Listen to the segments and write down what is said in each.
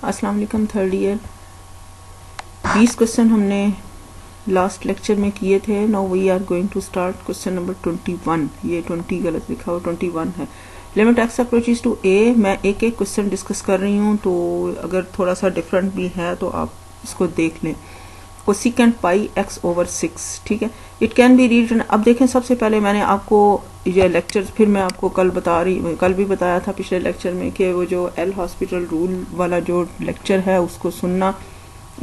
अस्सलाम वालेकुम third year. 20 question हमने लास्ट लेक्चर में किए थे। Now we are going to start question number 21। ये 20 गलत लिखा हुआ, 21 है। Limit x approaches to a. मैं एक एक क्वेश्चन डिस्कस कर रही हूँ, तो अगर थोड़ा सा डिफरेंट भी है तो आप इसको देख लें। कोसिकेंट पाई एक्स ओवर 6, ठीक है। It can be read. अब देखें, सबसे पहले मैंने आपको ये लेक्चर, फिर मैं आपको कल भी बताया था पिछले लेक्चर में कि वो जो एल हॉस्पिटल रूल वाला जो लेक्चर है उसको सुनना।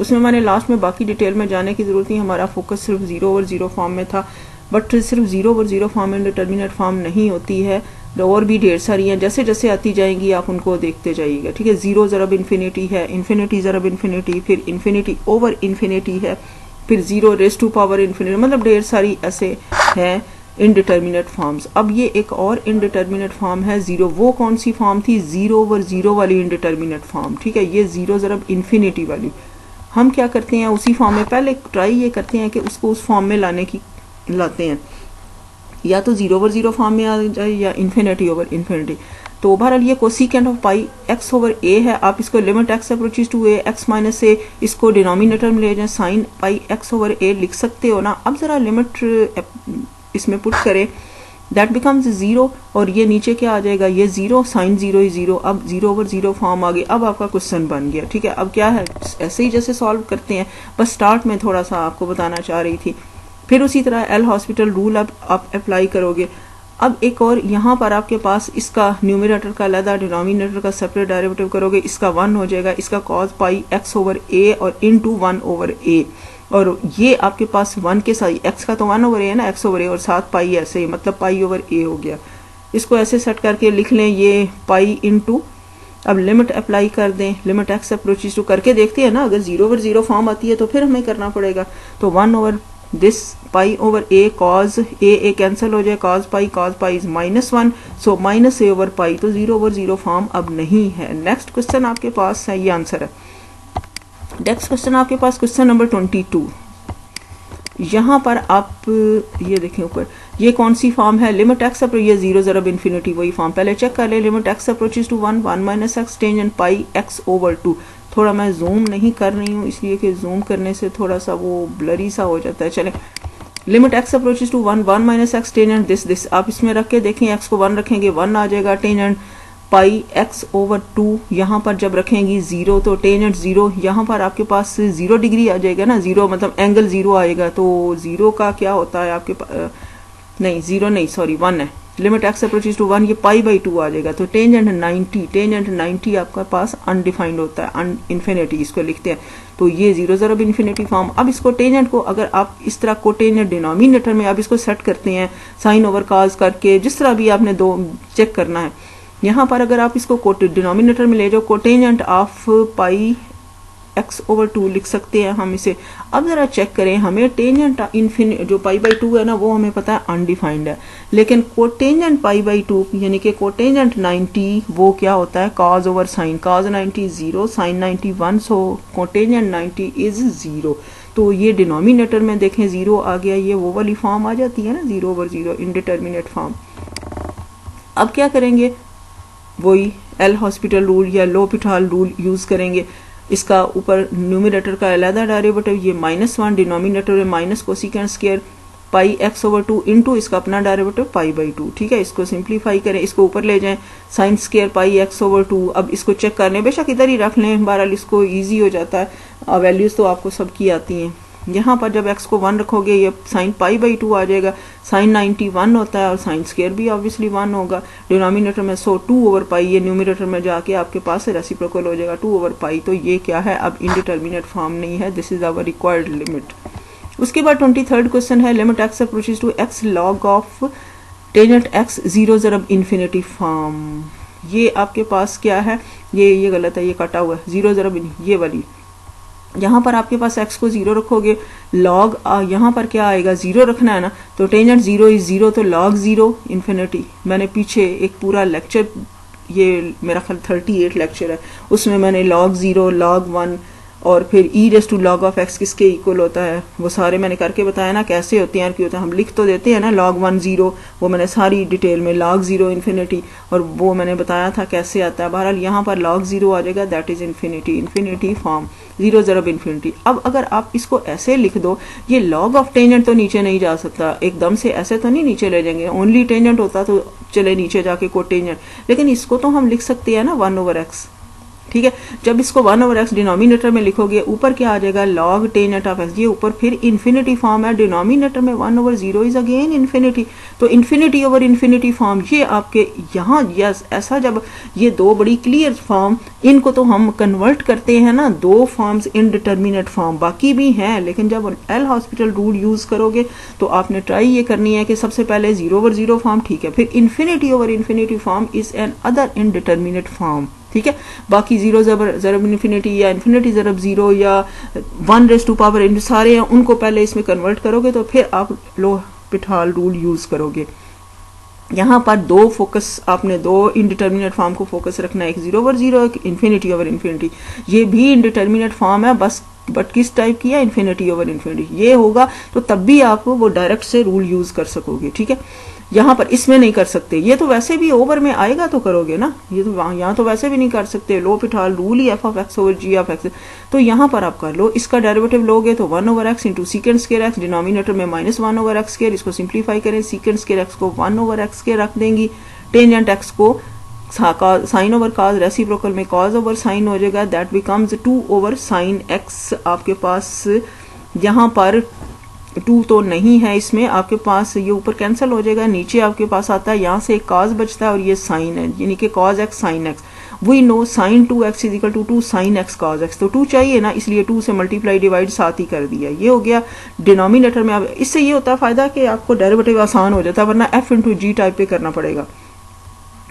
उसमें मैंने लास्ट में बाकी डिटेल में जाने की जरूरत नहीं, हमारा फोकस सिर्फ 0 ओवर 0 फॉर्म में था। बट सिर्फ 0 ओवर 0 फॉर्म में डिटर्मिनेट फॉर्म नहीं होती है, और भी ढेर सारी हैं। जैसे जैसे आती जाएंगी आप उनको देखते जाइएगा, ठीक है। 0 ज़रब इन्फिनिटी है, इन्फिनिटी ज़रब इन्फिनिटी, फिर इन्फिनिटी ओवर इन्फिनिटी है, फिर 0 रेज टू पावर इन्फिनिटी, मतलब ढेर सारी ऐसे हैं इनडिटर्मिनेट फॉर्म्स। अब ये एक और इनडिटर्मिनेट फॉर्म है 0। वो कौन सी फॉर्म थी? 0 ओवर 0 वाली इनडिटर्मिनेट फॉर्म, ठीक है। ये 0 ज़रब इन्फिनिटी वाली। हम क्या करते हैं, उसी फॉर्म में पहले ट्राई ये करते हैं कि उसको उस फॉर्म में लाते हैं, या तो 0 ओवर 0 फॉर्म में आ जाए या इन्फिनिटी ओवर इन्फिनिटी। तो बहरहाल ये cosecant of pi x over a है। आप इसको limit x approaches to a x minus a, इसको डिनोमिनेटर में ले जाए, sine pi x over a लिख सकते हो ना। अब जरा लिमिट इसमें पुट करें, दैट बिकम्स 0, और ये नीचे क्या आ जाएगा, ये 0, साइन 0 इज 0। अब 0 ओवर 0 फॉर्म आ गई। अब आपका क्वेश्चन बन गया, ठीक है। अब क्या है, ऐसे ही जैसे सॉल्व करते हैं, बस स्टार्ट में थोड़ा सा आपको बताना चाह रही थी। फिर उसी तरह एल हॉस्पिटल रूल अब आप अप्लाई करोगे। अब एक और यहाँ पर आपके पास इसका न्यूमरेटर का अलग, डिनोमिनेटर का सेपरेट डेरिवेटिव करोगे, इसका 1 हो जाएगा, इसका कॉस पाई एक्स ओवर ए और इनटू 1 ओवर ए। और ये आपके पास 1 के साथ, एक्स का तो 1 ओवर ए है ना, एक्स ओवर ए, और साथ पाई ऐसे ही, मतलब पाई ओवर ए हो गया। इसको ऐसे सेट करके लिख लें, ये पाई इनटू। अब लिमिट अप्लाई कर दें, लिमिट एक्स अप्रोचेस टू करके देखते हैं ना। अगर 0 ओवर 0 फॉर्म आती है तो फिर हमें करना पड़ेगा। तो 1 over this pi over A, cause A cancel हो जाए, cause pi is -1, so minus A over पाई। तो 0 ओवर 0 फॉर्म अब नहीं है। नेक्स्ट क्वेश्चन आपके पास है, ये आंसर है। नेक्स्ट क्वेश्चन आपके पास क्वेश्चन नंबर 22। यहाँ पर आप ये देखें ऊपर, ये कौन सी फॉर्म है, लिमिट एक्स अप्रोच, ये 0 ज़रब इन्फिनिटी वही फॉर्म। पहले चेक कर ले, limit x approaches to 1 1 minus x tangent pi x over 2। थोड़ा मैं जूम नहीं कर रही हूँ, इसलिए कि जूम करने से थोड़ा सा वो ब्लरी सा हो जाता है। चले, limit x approaches to 1 1 minus x tangent this. आप इसमें रख के देखें, एक्स को 1 रखेंगे 1 आ जाएगा, टेंजेंट पाई एक्स ओवर 2। यहाँ पर जब रखेंगी 0 तो टेंजेंट 0, यहाँ पर आपके पास 0 डिग्री आ जाएगा ना, 0 मतलब एंगल 0 आएगा। तो 0 का क्या होता है आपके पास, नहीं 0 नहीं, सॉरी 1 है। लिमिट एक्स अप्रोचेस टू 1, ये पाई बाई 2 आ जाएगा। तो टेंजेंट 90, टेंजेंट 90 आपका पास अनडिफाइंड होता है, इन्फिनिटी इसको लिखते हैं। तो ये 0 ज़रब इन्फिनिटी फॉर्म। अब इसको टेंजेंट को अगर आप इस तरह को टेंजेंट डिनोमिनेटर में आप इसको सेट करते हैं, साइन ओवर कॉस करके, जिस तरह भी आपने दो चेक करना है। यहाँ पर अगर आप इसको डिनोमिनेटर में ले जाओ, cotangent of pi x over 2 लिख सकते हैं हम इसे। अब जरा चेक करें, हमें टेंजेंट इन्फिनिटी जो पाई बाई 2 है ना, वो हमें पता है अनडिफाइंड है, लेकिन कोटेंजेंट पाई बाई 2 यानी कि कोटेंजेंट 90 वो क्या होता है, cos over sine. Cos 90 0, sine 90 1, so cotangent 90 is 0। तो ये डिनोमिनेटर में देखें 0 आ गया, ये वो वाली फॉर्म आ जाती है ना, 0 ओवर 0 इनडिटर्मिनेट फॉर्म। अब क्या करेंगे, वही एल हॉस्पिटल रूल या लोपिटाल रूल यूज करेंगे। इसका ऊपर न्यूमरेटर का अलहदा डेरिवेटिव, ये -1, डिनोमिनेटर में minus cosecant square pi x over 2 into इसका अपना डेरिवेटिव पाई बाई 2, ठीक है। इसको सिंप्लीफाई करें, इसको ऊपर ले जाएं, sine square pi x over 2। अब इसको चेक कर लें, बेशक इधर ही रख लें, बहरहाल इसको ईजी हो जाता है, वैल्यूज तो आपको सबकी आती हैं। यहाँ पर जब x को 1 रखोगे, ये साइन पाई बाई 2 आ जाएगा, साइन 90 1 होता है, और साइन स्क्वायर भी ऑब्वियसली 1 होगा डिनोमिनेटर में। सो 2 ओवर पाई, ये न्यूमरेटर में जाके आपके पास रेसिप्रोकल हो जाएगा 2 ओवर पाई। तो ये क्या है, अब इनडिटर्मिनेट फॉर्म नहीं है, this is our required limit. उसके बाद 23rd क्वेश्चन है, limit x approaches to x log of tangent x 0 ज़रब इन्फिनिटी फॉर्म। ये आपके पास क्या है, ये गलत है, ये कटा हुआ है, 0 ज़रब ये वाली। यहाँ पर आपके पास x को 0 रखोगे, लॉग यहाँ पर क्या आएगा, 0 रखना है ना, तो टेंजेंट 0 इज 0, तो लॉग 0 इन्फिनिटी। मैंने पीछे एक पूरा लेक्चर, ये मेरा ख्याल 38 लेक्चर है, उसमें मैंने लॉग 0, लॉग 1 और फिर e raise to log of x किसके इक्वल होता है, वो सारे मैंने करके बताया ना कैसे होते हैं और क्यों होते हैं। हम लिख तो देते हैं ना log 1 0, वो मैंने सारी डिटेल में log 0 इन्फिनिटी, और वो मैंने बताया था कैसे आता है। बहरहाल यहाँ पर log 0 आ जाएगा, that is infinity, infinity form 0 ज़रब इन्फिनिटी। अब अगर आप इसको ऐसे लिख दो, ये log ऑफ टेंजेंट तो नीचे नहीं जा सकता, एकदम से ऐसे तो नहीं नीचे ले जाएंगे, ओनली टेंजेंट होता तो चले नीचे जाके कोटेंजेंट, लेकिन इसको तो हम लिख सकते हैं ना 1/x, ठीक है। जब इसको 1/x डिनोमिनेटर में लिखोगे, ऊपर क्या आ जाएगा log टेंजेंट ऑफ x, ये ऊपर फिर इन्फिनिटी फॉर्म है, डिनोमिनेटर में 1/0 इज अगेन इन्फिनिटी, तो इन्फिनिटी ओवर इन्फिनिटी फॉर्म ये आपके यहाँ, यस ऐसा जब ये दो बड़ी क्लियर फॉर्म, इनको तो हम कन्वर्ट करते हैं ना दो फॉर्म्स इनडिटर्मिनेट फॉर्म, बाकी भी हैं, लेकिन जब एल हॉस्पिटल रूल यूज करोगे तो आपने ट्राई ये करनी है कि सबसे पहले 0/0 फॉर्म, ठीक है, फिर infinity over infinity form is an other indeterminate form, ठीक है। बाकी 0 ज़रब इन्फिनिटी या इन्फिनिटी ज़रब 0 या 1⁻⁴ सारे हैं, उनको पहले इसमें कन्वर्ट करोगे तो फिर आप l'Hopital रूल यूज करोगे। यहाँ पर दो फोकस, आपने दो इनडिटर्मिनेट फॉर्म को फोकस रखना है, एक 0/0, एक इन्फिनिटी ओवर इन्फिनिटी। ये भी इनडिटर्मिनेट फॉर्म है, बट किस टाइप की है, इन्फिनिटी ओवर इन्फिनिटी। ये होगा तो तब भी आप वो डायरेक्ट से रूल यूज कर सकोगे, ठीक है। यहाँ पर इसमें नहीं कर सकते, ये तो वैसे भी ओवर में आएगा तो करोगे ना, ये तो यहाँ तो वैसे भी नहीं कर सकते, l'Hopital रूल ही f(x) ओवर g(x), तो यहाँ पर आप कर लो। इसका डेरिवेटिव लोगे तो 1/x into सीकेंड square x, denominator में -1/x स्केयर, इसको सिंप्लीफाई करें, सीकेंड स्केयर x को 1/x स्केयर रख देंगी, टेंजेंट x को साइन ओवर कॉज, रेसिप्रोकल में कॉज ओवर साइन हो जाएगा, दैट बिकम्स 2/sin x। आपके पास यहाँ पर 2 तो नहीं है, इसमें आपके पास ये ऊपर कैंसिल हो जाएगा, नीचे आपके पास आता है, यहाँ से एक कॉज बचता है और ये साइन है, यानी कि cos x sin x। We know sin 2x is equal to 2 sin x cos x, तो 2 चाहिए ना, इसलिए 2 से मल्टीप्लाई डिवाइड साथ ही कर दिया, ये हो गया डिनोमिनेटर में। अब इससे ये होता है फायदा कि आपको डेरिवेटिव आसान हो जाता है, वरना f इंटू जी टाइप पे करना पड़ेगा।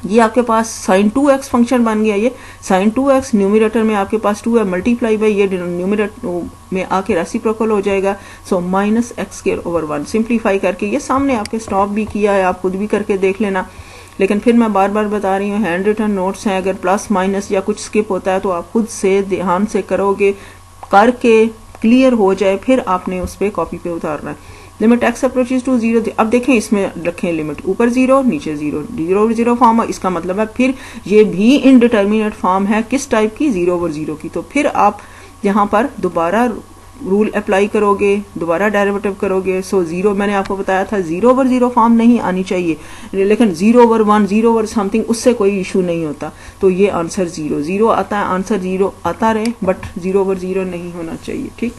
ये आपके पास sin 2x फंक्शन बन गया, ये sin 2x न्यूमिनेटर में आपके पास 2 है, मल्टीप्लाई बाई ये न्यूमिनेटर में आके रेसिप्रोकल हो जाएगा, सो -x²/1। सिंप्लीफाई करके ये सामने आपके स्टॉप भी किया है, आप खुद भी करके देख लेना, लेकिन फिर मैं बार बार बता रही हूँ, हैंड रिटन नोट्स हैं, अगर प्लस माइनस या कुछ स्किप होता है तो आप खुद से ध्यान से करोगे, करके क्लियर हो जाए, फिर आपने उस पर कॉपी पे उतारना है। लिमिट x अप्रोचेज टू 0, अब देखें इसमें रखें लिमिट, ऊपर 0 नीचे 0, 0/0 फॉर्म है, इसका मतलब है फिर ये भी इनडिटर्मिनेट फॉर्म है, किस टाइप की, 0/0 की। तो फिर आप यहाँ पर दोबारा रूल अप्लाई करोगे, दोबारा डेरिवेटिव करोगे, सो 0, मैंने आपको बताया था 0/0 फॉर्म नहीं आनी चाहिए, लेकिन 0/1 0/समथिंग उससे कोई इशू नहीं होता, तो ये आंसर 0 आता है, आंसर 0 आता रहे, बट 0/0 नहीं होना चाहिए, ठीक।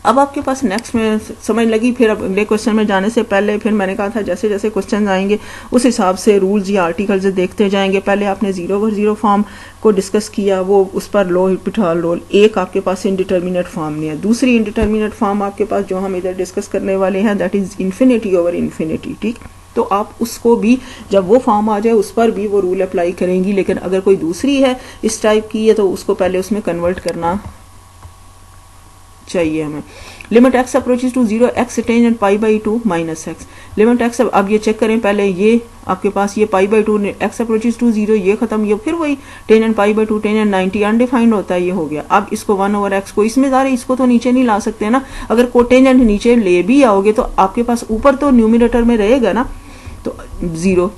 अब आपके पास नेक्स्ट में समझ लगी। फिर अब अगले क्वेश्चन में जाने से पहले फिर मैंने कहा था जैसे जैसे क्वेश्चन आएंगे उस हिसाब से रूल्स या आर्टिकल्स देखते जाएंगे। पहले आपने 0/0 फॉर्म को डिस्कस किया, वो उस पर l'Hopital रूल, एक आपके पास इनडिटर्मिनेट फॉर्म नहीं है। दूसरी इनडिटर्मिनेट फॉर्म आपके पास जो हम इधर डिस्कस करने वाले हैं, that is infinity over infinity, ठीक। तो आप उसको भी जब वो फॉर्म आ जाए उस पर भी वो रूल अप्लाई करेंगी, लेकिन अगर कोई दूसरी है इस टाइप की है तो उसको पहले उसमें कन्वर्ट करना चाहिए हमें। Limit x approaches to 0, x tangent π/2 -x, limit x। अब ये चेक करें पहले, ये आपके पास ये π/2, x अप्रोचेज टू 0, ये खत्म, ये फिर वही टेंजेंट π/2, टेंजेंट 90 अनडिफाइंड होता है, ये हो गया। अब इसको 1/x को इसमें जा रहे, इसको तो नीचे नहीं ला सकते ना, अगर कोटेंजेंट नीचे ले भी आओगे तो आपके पास ऊपर तो न्यूमिनेटर में रहेगा ना, तो 0,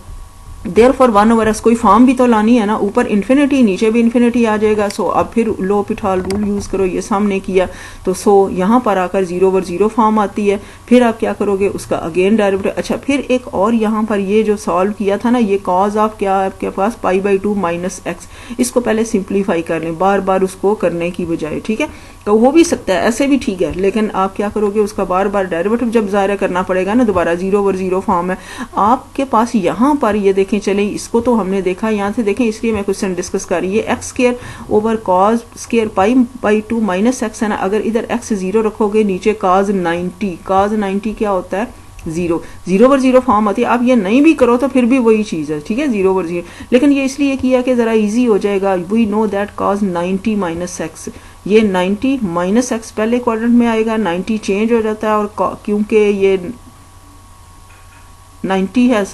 देयरफॉर 1/x कोई फॉर्म भी तो लानी है ना, ऊपर इन्फिनिटी नीचे भी इन्फिनिटी आ जाएगा। सो अब फिर l'Hopital रूल यूज करो, ये सामने किया तो सो यहाँ पर आकर 0/0 फॉर्म आती है। फिर आप क्या करोगे, उसका अगेन डेरिवेटिव। अच्छा, फिर एक और यहाँ पर ये जो सॉल्व किया था ना, ये कॉज ऑफ क्या है आपके पास π/2 -x, इसको पहले सिंप्लीफाई कर लें, बार बार उसको करने की बजाय, ठीक है। तो हो भी सकता है, ऐसे भी ठीक है, लेकिन आप क्या करोगे, उसका बार बार डेरिवेटिव जब ज़ाहिर करना पड़ेगा ना, दोबारा 0/0 फॉर्म है आपके पास। यहाँ पर ये देखें, चले इसको तो हमने देखा, यहाँ से देखें, इसलिए मैं क्वेश्चन डिस्कस कर रही है। x² over cos square π/2 -x है ना, अगर इधर x 0 रखोगे, नीचे cos 90 क्या होता है, 0/0 फॉर्म आती है। आप ये नहीं भी करो तो फिर भी वही चीज़ है, ठीक है, 0/0, लेकिन ये इसलिए किया कि ज़रा इजी हो जाएगा। We know that cos 90 -x, ये 90 -x पहले क्वाड्रेंट में आएगा, 90 चेंज हो जाता है, और क्योंकि ये 90 है,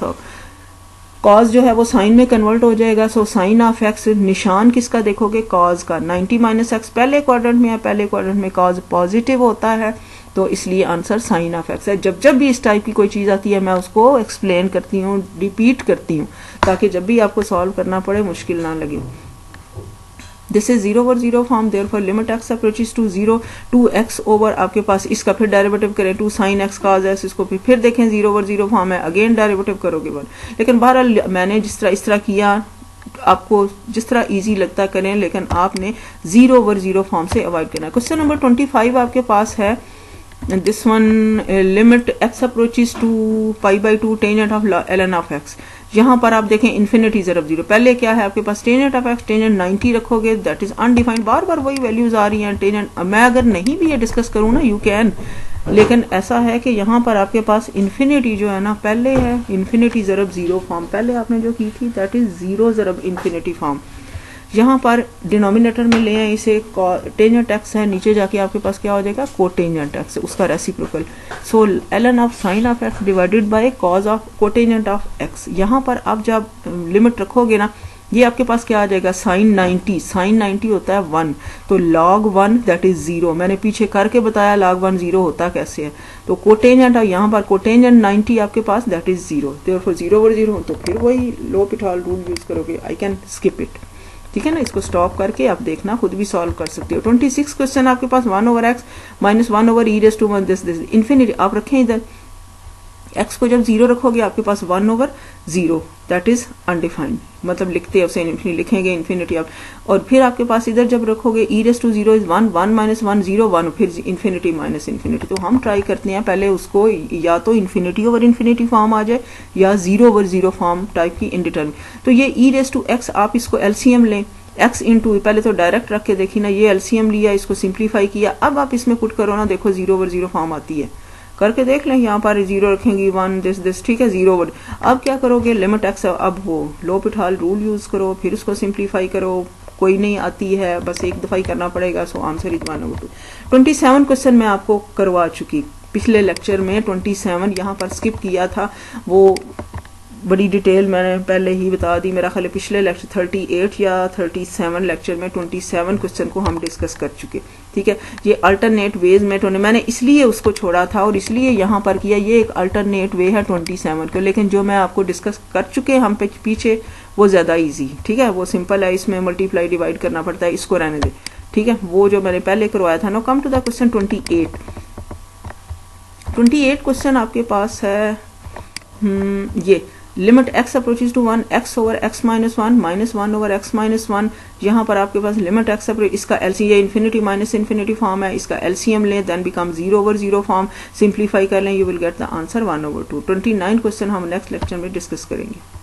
कॉज जो है वो साइन में कन्वर्ट हो जाएगा। सो साइन ऑफ एक्स, निशान किसका देखोगे, कॉज का। 90 माइनस एक्स पहले क्वाड्रेंट में है, पहले क्वाड्रेंट में कॉज पॉजिटिव होता है, तो इसलिए आंसर साइन ऑफ एक्स है। जब जब भी इस टाइप की कोई चीज आती है मैं उसको एक्सप्लेन करती हूँ, रिपीट करती हूँ, ताकि जब भी आपको सॉल्व करना पड़े मुश्किल ना लगे। This is 0 over 0 form, therefore limit x approaches to 0 two x over आपके पास इसका फिर डेरिवेटिव करें 2 साइन एक्स कॉज एक्स, इसको फिर देखें 0 ओवर 0 फॉर्म है, अगेन डेरिवेटिव करोगे 1। लेकिन बहरहाल मैंने जिस तरह इस तरह किया, आपको जिस तरह इजी लगता करें, लेकिन आपने 0 ओवर 0 फॉर्म से अवॉइड करना है। क्वेश्चन नंबर 25 आपके पास है, this one limit x approaches to π/2 tangent of ln of x. यहाँ पर आप देखें इन्फिनिटी ज़रब 0, पहले क्या है आपके पास टेंजेंट ऑफ एक्स, टेंजेंट 90 रखोगे, दैट इज अनडिफाइंड, बार बार वही वैल्यूज आ रही हैं टेंजेंट। मैं अगर नहीं भी ये डिस्कस करूँ ना, यू कैन, लेकिन ऐसा है कि यहाँ पर आपके पास इन्फिनिटी जो है ना पहले है इन्फिनिटी ज़रब 0 फॉर्म, पहले आपने जो की थी दैट इज 0 ज़रब इन्फिनिटी फॉर्म। यहाँ पर डिनोमिनेटर में ले आए इसे, टेंजेंट एक्स है, नीचे जाके आपके पास क्या हो जाएगा, कोटेंजेंट एक्स, उसका reciprocal. So ln of sine of x divided by cause of cotangent of x. यहाँ पर आप जब लिमिट रखोगे ना, ये आपके पास क्या आ जाएगा, साइन 90 होता है 1, तो log 1 दैट इज 0। मैंने पीछे करके बताया log 1 0 होता कैसे है। तो कोटेंजेंट, यहाँ पर कोटेंजेंट 90 आपके पास दैट इज 0, देयरफॉर 0 ओवर 0, तो फिर वही लोपिटाल रूल यूज करोगे, आई कैन स्किप इट, ठीक है ना। इसको स्टॉप करके आप देखना, खुद भी सॉल्व कर सकते हो। 26 क्वेश्चन आपके पास 1 over x minus 1 over e raise to 1 this infinity आप रखें इधर, एक्स को जब 0 रखोगे आपके पास 1 ओवर 0 दैट इज अनडिफाइंड, मतलब लिखते हैं उसे इन्फिनिटी, लिखेंगे इन्फिनिटी आप, और फिर आपके पास इधर जब रखोगे e raise to 0 is 1, 1 minus 1 0 1, फिर इन्फिनिटी माइनस इन्फिनिटी। तो हम ट्राई करते हैं पहले उसको या तो इन्फिनिटी ओवर इन्फिनिटी फॉर्म आ जाए या 0 ओवर 0 फॉर्म टाइप की इनडिटर्मिनेट। तो ये ई रेज़ टू एक्स, आप इसको एलसीएम लें, x इंटू, पहले तो डायरेक्ट रख के देखी ना, ये एलसीएम लिया, इसको सिंप्लीफाई किया, अब आप इसमें पुट करो ना, देखो 0 ओवर 0 फॉर्म आती है, करके देख लें। यहाँ पर 0 रखेंगी 1 दिस, ठीक है, 0 ओवर। अब क्या करोगे, लिमिट एक्स, अब वो लोपिटाल रूल यूज करो, फिर उसको सिंप्लीफाई करो, कोई नहीं आती है, बस एक दफा ही करना पड़ेगा। So answer is 1 over 2। 27 question मैं आपको करवा चुकी पिछले लेक्चर में, 27 यहाँ पर स्किप किया था, वो बड़ी डिटेल मैंने पहले ही बता दी। मेरा ख्याल है पिछले लेक्चर 38 या 37 लेक्चर में 27 क्वेश्चन को हम डिस्कस कर चुके, ठीक है। ये अल्टरनेट वेज में मैंने इसलिए उसको छोड़ा था और इसलिए यहाँ पर किया, ये एक अल्टरनेट वे है 27 का, लेकिन जो मैं आपको डिस्कस कर चुके हम पीछे वो ज़्यादा ईजी, ठीक है, वो सिंपल है, इसमें मल्टीप्लाई डिवाइड करना पड़ता है, इसको रहने दे, ठीक है, वो जो मैंने पहले करवाया था ना। Come to the question 28 question आपके पास है, ये limit x approaches to 1 x over x minus 1 minus 1 over x minus 1। यहाँ पर आपके पास लिमिट एक्स अप्रोच, इसका एलसीएम, ये इन्फिनिटी माइनस इन्फिनिटी फॉर्म है, इसका एलसीएम लें, then become 0 over 0 form, simplify कर लें, you will get the answer 1 over 2। 29 question हम नेक्स्ट लेक्चर में डिस्कस करेंगे।